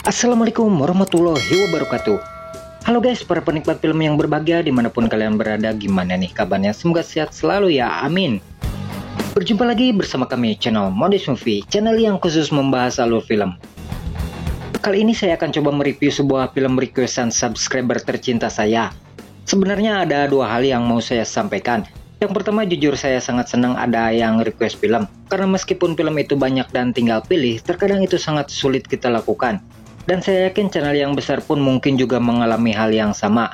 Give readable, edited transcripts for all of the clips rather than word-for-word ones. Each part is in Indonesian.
Assalamualaikum warahmatullahi wabarakatuh. Halo guys, para penikmat film yang berbahagia dimanapun kalian berada, gimana nih kabarnya? Semoga sehat selalu ya, amin. Berjumpa lagi bersama kami channel Mondays Movie, channel yang khusus membahas alur film. Kali ini saya akan coba mereview sebuah film requestan subscriber tercinta saya. Sebenarnya ada dua hal yang mau saya sampaikan. Yang pertama, jujur saya sangat senang ada yang request film, karena meskipun film itu banyak dan tinggal pilih, terkadang itu sangat sulit kita lakukan. Dan saya yakin channel yang besar pun mungkin juga mengalami hal yang sama.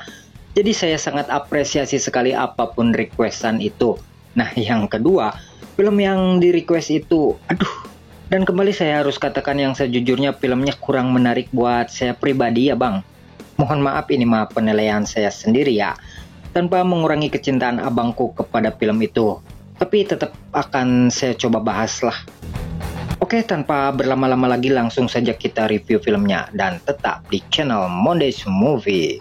Jadi saya sangat apresiasi sekali apapun requestan itu. Nah, yang kedua, film yang di request itu, dan kembali saya harus katakan yang sejujurnya filmnya kurang menarik buat saya pribadi ya bang. Mohon maaf, ini mah penilaian saya sendiri ya, tanpa mengurangi kecintaan abangku kepada film itu. Tapi tetap akan saya coba bahas lah. Oke, tanpa berlama-lama lagi langsung saja kita review filmnya, dan tetap di channel Mondays Movie.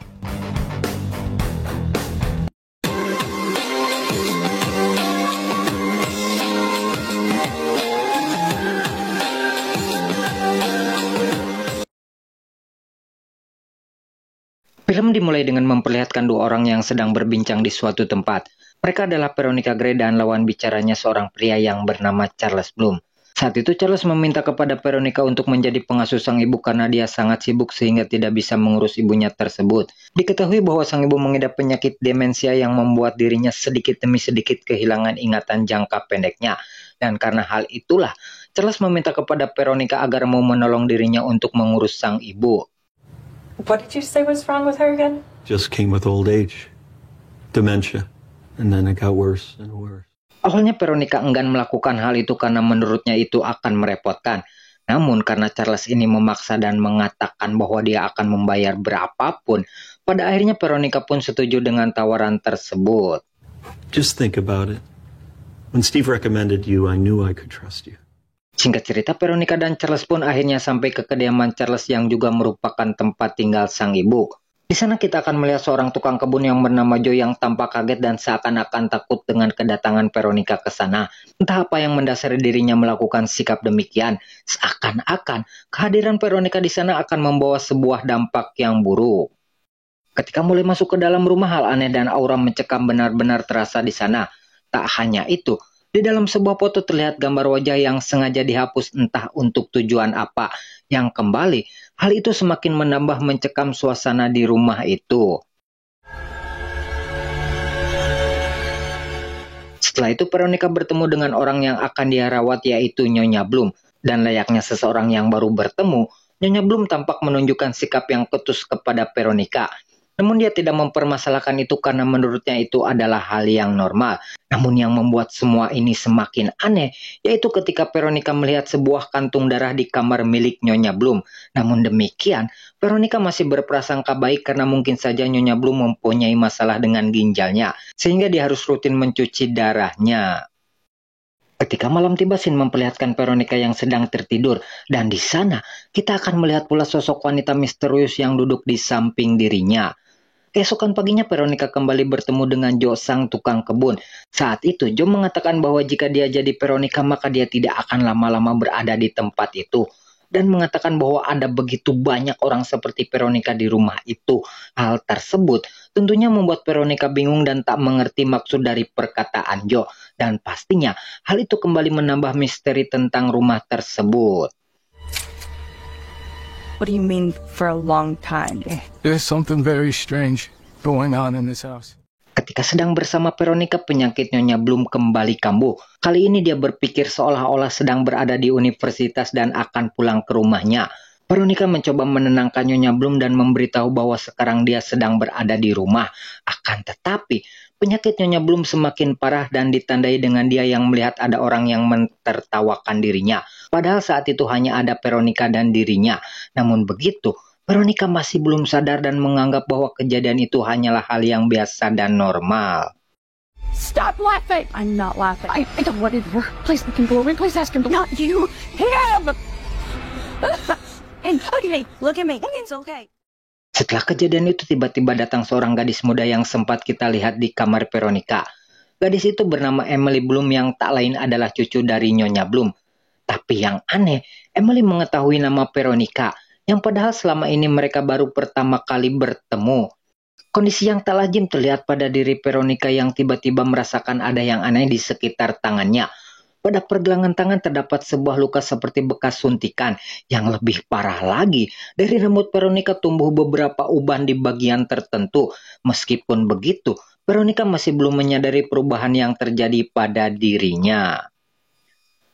Film dimulai dengan memperlihatkan dua orang yang sedang berbincang di suatu tempat. Mereka adalah Veronica Grey dan lawan bicaranya seorang pria yang bernama Charles Bloom. Saat itu Charles meminta kepada Veronica untuk menjadi pengasuh sang ibu karena dia sangat sibuk sehingga tidak bisa mengurus ibunya tersebut. Diketahui bahwa sang ibu mengidap penyakit demensia yang membuat dirinya sedikit demi sedikit kehilangan ingatan jangka pendeknya. Dan karena hal itulah, Charles meminta kepada Veronica agar mau menolong dirinya untuk mengurus sang ibu. What did you say was wrong with her again? Just came with old age. Dementia. And then it got worse and worse. Awalnya Veronica enggan melakukan hal itu karena menurutnya itu akan merepotkan. Namun karena Charles ini memaksa dan mengatakan bahwa dia akan membayar berapapun, pada akhirnya Veronica pun setuju dengan tawaran tersebut. Just think about it. When Steve recommended you, I knew I could trust you. Singkat cerita, Veronica dan Charles pun akhirnya sampai ke kediaman Charles yang juga merupakan tempat tinggal sang ibu. Di sana kita akan melihat seorang tukang kebun yang bernama Joe yang tampak kaget dan seakan-akan takut dengan kedatangan Veronica ke sana. Entah apa yang mendasari dirinya melakukan sikap demikian. Seakan-akan kehadiran Veronica di sana akan membawa sebuah dampak yang buruk. Ketika mulai masuk ke dalam rumah, hal aneh dan aura mencekam benar-benar terasa di sana. Tak hanya itu, di dalam sebuah foto terlihat gambar wajah yang sengaja dihapus entah untuk tujuan apa. Yang kembali, hal itu semakin menambah mencekam suasana di rumah itu. Setelah itu Veronica bertemu dengan orang yang akan dia rawat, yaitu Nyonya Bloom. Dan layaknya seseorang yang baru bertemu, Nyonya Bloom tampak menunjukkan sikap yang ketus kepada Veronica. Namun dia tidak mempermasalahkan itu karena menurutnya itu adalah hal yang normal. Namun yang membuat semua ini semakin aneh, yaitu ketika Veronica melihat sebuah kantung darah di kamar milik Nyonya Bloom. Namun demikian, Veronica masih berprasangka baik karena mungkin saja Nyonya Bloom mempunyai masalah dengan ginjalnya, sehingga dia harus rutin mencuci darahnya. Ketika malam tiba, scene memperlihatkan Veronica yang sedang tertidur, dan di sana kita akan melihat pula sosok wanita misterius yang duduk di samping dirinya. Keesokan paginya Veronica kembali bertemu dengan Joe sang tukang kebun. Saat itu Joe mengatakan bahwa jika dia jadi Veronica maka dia tidak akan lama-lama berada di tempat itu. Dan mengatakan bahwa ada begitu banyak orang seperti Veronica di rumah itu. Hal tersebut tentunya membuat Veronica bingung dan tak mengerti maksud dari perkataan Joe. Dan pastinya hal itu kembali menambah misteri tentang rumah tersebut. What do you mean for a long time? There's something very strange going on in this house. Ketika sedang bersama Veronica, penyakit Nyonya Bloom kembali kambuh. Kali ini dia berpikir seolah-olah sedang berada di universitas dan akan pulang ke rumahnya. Veronica mencoba menenangkan Nyonya Bloom dan memberitahu bahwa sekarang dia sedang berada di rumah. Akan tetapi, penyakit Nyonya Bloom semakin parah dan ditandai dengan dia yang melihat ada orang yang mentertawakan dirinya. Padahal saat itu hanya ada Veronica dan dirinya. Namun begitu, Veronica masih belum sadar dan menganggap bahwa kejadian itu hanyalah hal yang biasa dan normal. Stop laughing! I'm not laughing. I don't want it. Please look him forward. Please ask him. Not you. Him! And okay, look at me. It's okay. Setelah kejadian itu tiba-tiba datang seorang gadis muda yang sempat kita lihat di kamar Veronica. Gadis itu bernama Emily Bloom yang tak lain adalah cucu dari Nyonya Bloom. Tapi yang aneh, Emily mengetahui nama Veronica. yang padahal selama ini mereka baru pertama kali bertemu. Kondisi yang tak lazim terlihat pada diri Veronica yang tiba-tiba merasakan ada yang aneh di sekitar tangannya. Pada pergelangan tangan terdapat sebuah luka seperti bekas suntikan. Yang lebih parah lagi, dari rambut Veronica tumbuh beberapa uban di bagian tertentu. Meskipun begitu, Veronica masih belum menyadari perubahan yang terjadi pada dirinya.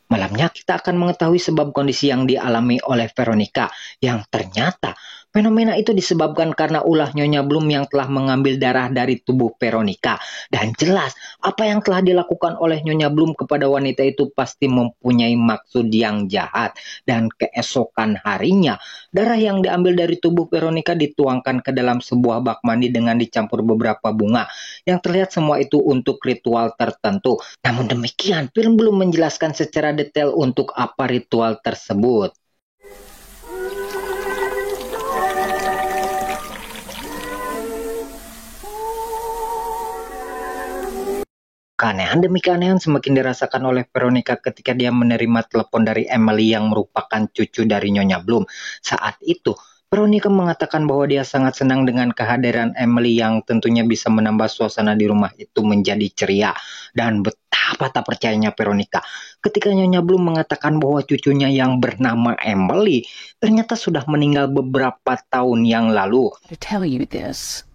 Malamnya kita akan mengetahui sebab kondisi yang dialami oleh Veronica, yang ternyata fenomena itu disebabkan karena ulah Nyonya Bloom yang telah mengambil darah dari tubuh Veronica. Dan jelas, apa yang telah dilakukan oleh Nyonya Bloom kepada wanita itu pasti mempunyai maksud yang jahat. Dan keesokan harinya, darah yang diambil dari tubuh Veronica dituangkan ke dalam sebuah bak mandi dengan dicampur beberapa bunga. Yang terlihat semua itu untuk ritual tertentu. Namun demikian, film belum menjelaskan secara detail untuk apa ritual tersebut. Keanehan demi keanehan semakin dirasakan oleh Veronica ketika dia menerima telepon dari Emily yang merupakan cucu dari Nyonya Bloom. Saat itu, Veronica mengatakan bahwa dia sangat senang dengan kehadiran Emily yang tentunya bisa menambah suasana di rumah itu menjadi ceria. Dan betapa tak percayanya Veronica ketika Nyonya Bloom mengatakan bahwa cucunya yang bernama Emily ternyata sudah meninggal beberapa tahun yang lalu. To tell you this,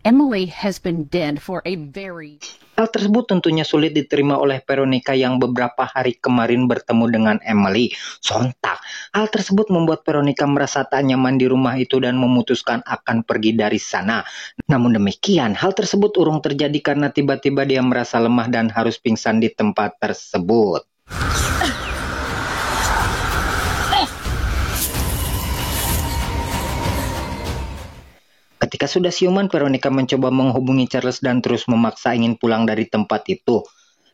Emily has been dead for a very... Hal tersebut tentunya sulit diterima oleh Veronica yang beberapa hari kemarin bertemu dengan Emily. Sontak, hal tersebut membuat Veronica merasa tak nyaman di rumah itu dan memutuskan akan pergi dari sana. Namun demikian, hal tersebut urung terjadi karena tiba-tiba dia merasa lemah dan harus pingsan di tempat tersebut. Ketika sudah siuman, Veronica mencoba menghubungi Charles dan terus memaksa ingin pulang dari tempat itu.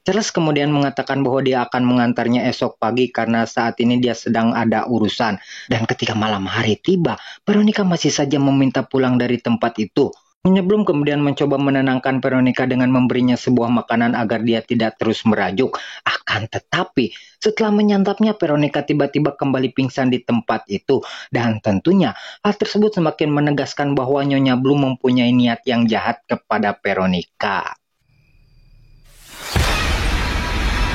Charles kemudian mengatakan bahwa dia akan mengantarnya esok pagi karena saat ini dia sedang ada urusan. Dan ketika malam hari tiba, Veronica masih saja meminta pulang dari tempat itu. Nyonya Bloom kemudian mencoba menenangkan Veronica dengan memberinya sebuah makanan agar dia tidak terus merajuk. Akan tetapi, setelah menyantapnya, Veronica tiba-tiba kembali pingsan di tempat itu. Dan tentunya, hal tersebut semakin menegaskan bahwa Nyonya Bloom mempunyai niat yang jahat kepada Veronica.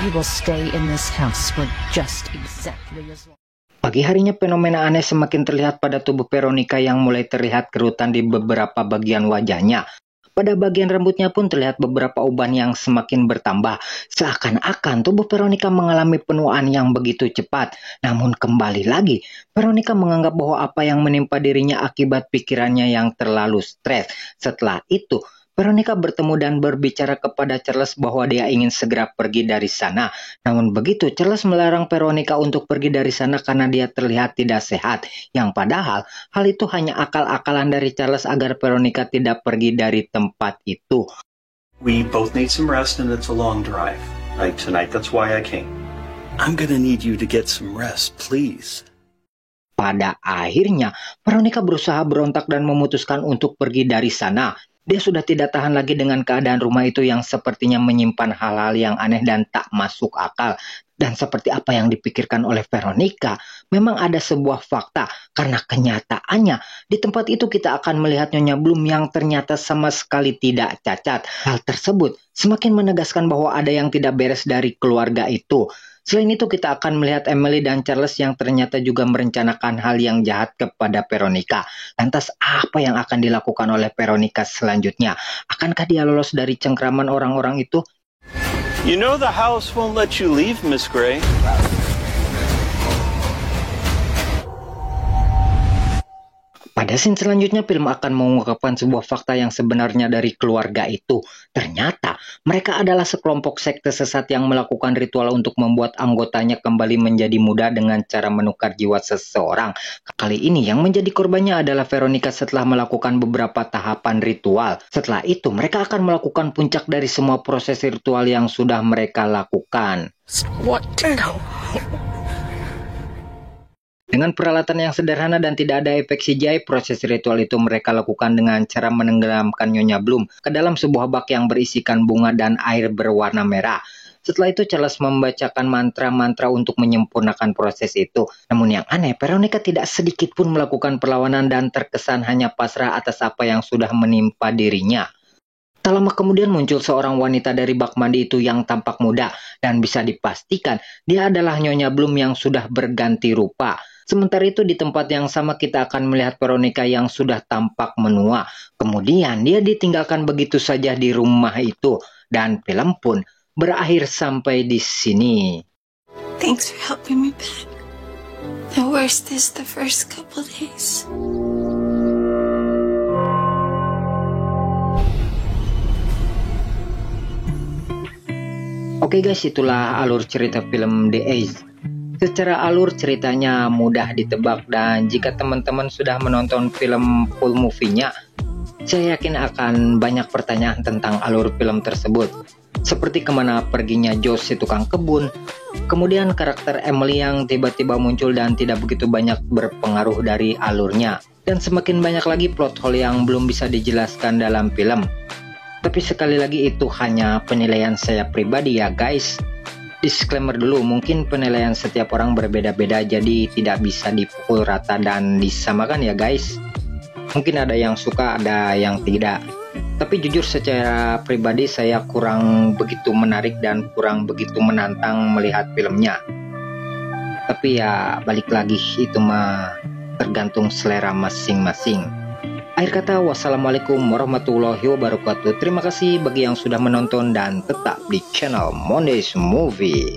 You will stay in this house for just exactly as long. Pagi harinya fenomena aneh semakin terlihat pada tubuh Veronica yang mulai terlihat kerutan di beberapa bagian wajahnya. Pada bagian rambutnya pun terlihat beberapa uban yang semakin bertambah. Seakan-akan tubuh Veronica mengalami penuaan yang begitu cepat. Namun kembali lagi, Veronica menganggap bahwa apa yang menimpa dirinya akibat pikirannya yang terlalu stres. Setelah itu, Veronica bertemu dan berbicara kepada Charles bahwa dia ingin segera pergi dari sana. Namun begitu, Charles melarang Veronica untuk pergi dari sana karena dia terlihat tidak sehat. Yang padahal, hal itu hanya akal-akalan dari Charles agar Veronica tidak pergi dari tempat itu. We both need some rest and it's a long drive. Like tonight, that's why I came. I'm gonna need you to get some rest, please. Pada akhirnya, Veronica berusaha berontak dan memutuskan untuk pergi dari sana. Dia sudah tidak tahan lagi dengan keadaan rumah itu yang sepertinya menyimpan hal-hal yang aneh dan tak masuk akal. Dan seperti apa yang dipikirkan oleh Veronica, memang ada sebuah fakta. Karena kenyataannya, di tempat itu kita akan melihat Nyonya Bloom yang ternyata sama sekali tidak cacat. Hal tersebut semakin menegaskan bahwa ada yang tidak beres dari keluarga itu. Selain itu kita akan melihat Emily dan Charles yang ternyata juga merencanakan hal yang jahat kepada Veronica. Lantas apa yang akan dilakukan oleh Veronica selanjutnya? Akankah dia lolos dari cengkraman orang-orang itu? You know the house won't let you leave, Miss Gray. Pada scene selanjutnya, film akan mengungkapkan sebuah fakta yang sebenarnya dari keluarga itu. Ternyata, mereka adalah sekelompok sekte sesat yang melakukan ritual untuk membuat anggotanya kembali menjadi muda dengan cara menukar jiwa seseorang. Kali ini yang menjadi korbannya adalah Veronica setelah melakukan beberapa tahapan ritual. Setelah itu, mereka akan melakukan puncak dari semua proses ritual yang sudah mereka lakukan. What? Dengan peralatan yang sederhana dan tidak ada efek CGI, proses ritual itu mereka lakukan dengan cara menenggelamkan Nyonya Bloom ke dalam sebuah bak yang berisikan bunga dan air berwarna merah. Setelah itu Charles membacakan mantra-mantra untuk menyempurnakan proses itu. Namun yang aneh, Veronica tidak sedikit pun melakukan perlawanan dan terkesan hanya pasrah atas apa yang sudah menimpa dirinya. Tak lama kemudian muncul seorang wanita dari bak mandi itu yang tampak muda dan bisa dipastikan dia adalah Nyonya Bloom yang sudah berganti rupa. Sementara itu di tempat yang sama kita akan melihat Veronica yang sudah tampak menua. Kemudian dia ditinggalkan begitu saja di rumah itu dan film pun berakhir sampai di sini. Thanks for helping me back. The worst is the first couple days. Oke guys, itulah alur cerita film The Ace. Secara alur ceritanya mudah ditebak dan jika teman-teman sudah menonton film full movie-nya, saya yakin akan banyak pertanyaan tentang alur film tersebut. Seperti kemana perginya Joe si tukang kebun, kemudian karakter Emily yang tiba-tiba muncul dan tidak begitu banyak berpengaruh dari alurnya, dan semakin banyak lagi plot hole yang belum bisa dijelaskan dalam film. Tapi sekali lagi itu hanya penilaian saya pribadi ya guys. Disclaimer dulu, mungkin penilaian setiap orang berbeda-beda jadi tidak bisa dipukul rata dan disamakan ya guys. Mungkin ada yang suka, ada yang tidak. Tapi jujur secara pribadi saya kurang begitu menarik dan kurang begitu menantang melihat filmnya. Tapi ya balik lagi, itu mah tergantung selera masing-masing. Akhir kata, wassalamualaikum warahmatullahi wabarakatuh. Terima kasih bagi yang sudah menonton dan tetap di channel Monday's Movie.